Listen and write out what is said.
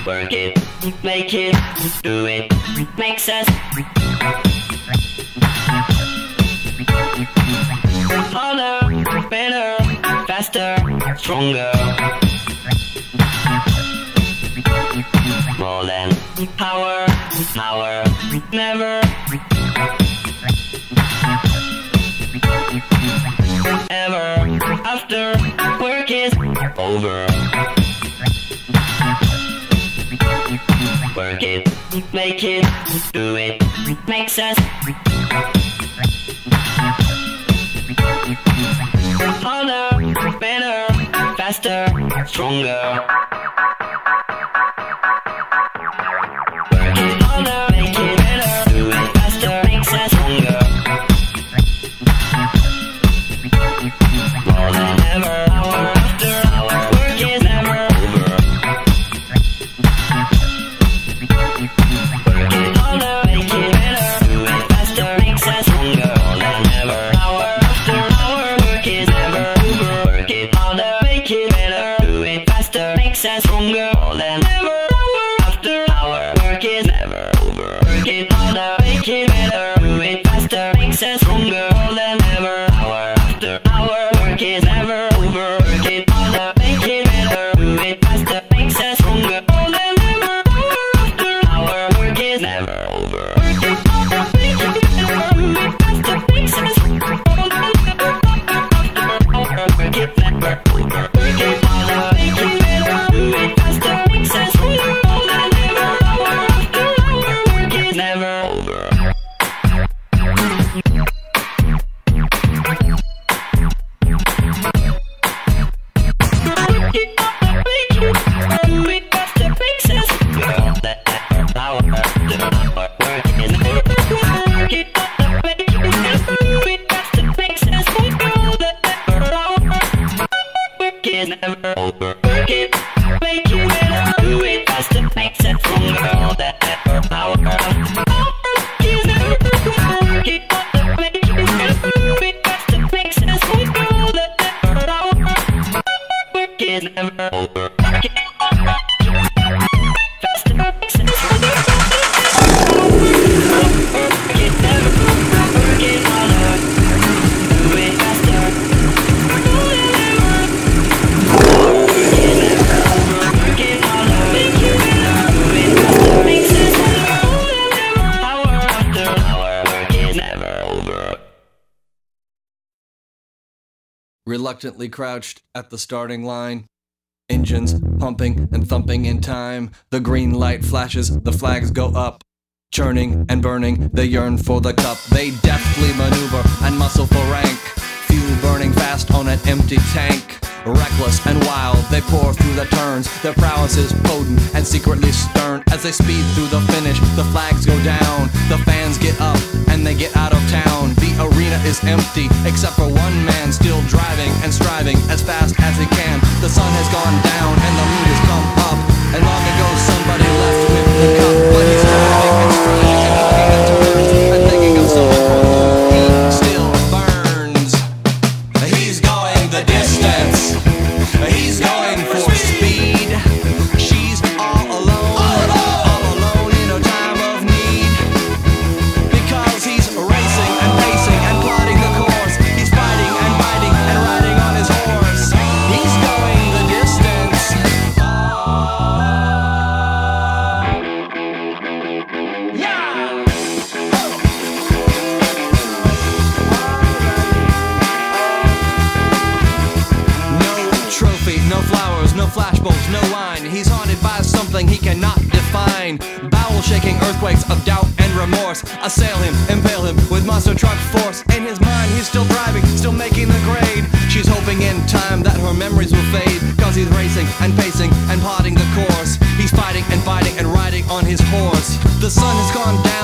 Work it, make it, do it, makes us harder, better, faster, stronger. More than power, power, never ever after work is over. Work it, make it, do it, makes us harder, better, faster, stronger. Work it harder, make it better, do it faster, makes us stronger. More than ever, hour after hour, work is never over. Work it harder, make it better, do it faster, makes us stronger. More than ever, hour after hour, work is never over. Work it harder, make it better, do it faster, makes us stronger. More than ever, hour after hour, work is never over. Work it harder, make it better, do it faster, makes us stronger. More than ever, hour after hour, work is never over. Work it harder, make it better, do it faster, makes us stronger. More than ever, hour after hour, work is never over. Work it harder, make it better, do it faster, makes us stronger. More than ever, hour after hour, work is never over. Work it harder, make it better, do it faster, makes us stronger. More than ever, hour after hour, work is never over. Never over. Work it, make it better, do it faster, makes it stronger. All that effort, power, work is never over. Work it, make it better, do it faster, makes it stronger. All that effort, power, work is never over. Work it faster, makes it stronger. Work it never over. Work it harder, do it faster. Reluctantly crouched at the starting line, engines pumping and thumping in time. The green light flashes, the flags go up. Churning and burning, they yearn for the cup. They deftly maneuver and muscle for rank. Fuel burning fast on an empty tank. Reckless and wild, they pour through the turns. Their prowess is potent and secretly stern. As they speed through the finish, the flags go down. The fans get up and they get out of town. The arena is empty, except for one man still driving and striving as fast as he can. The sun has gone down and the moon has come up. And long ago somebody left with the cup. But he's driving and striving and looking at turns and thinking of someone for whom he still burns. He's going the distance. He's going for speed. She's all alone in a time of need. Because he's racing and pacing and plotting the course. He's fighting and biting and riding on his horse. He's going the distance. Yeah! No trophy, no flowers, no flashbulbs, no wine. He's haunted by something he cannot define. Bowel-shaking earthquakes of doubt and remorse assail him, impale him with monster truck force. In his mind he's still driving, still making the grade. She's hoping in time that her memories will fade. Cause he's racing and pacing and plotting the course. He's fighting and biting and riding on his horse. The sun has gone down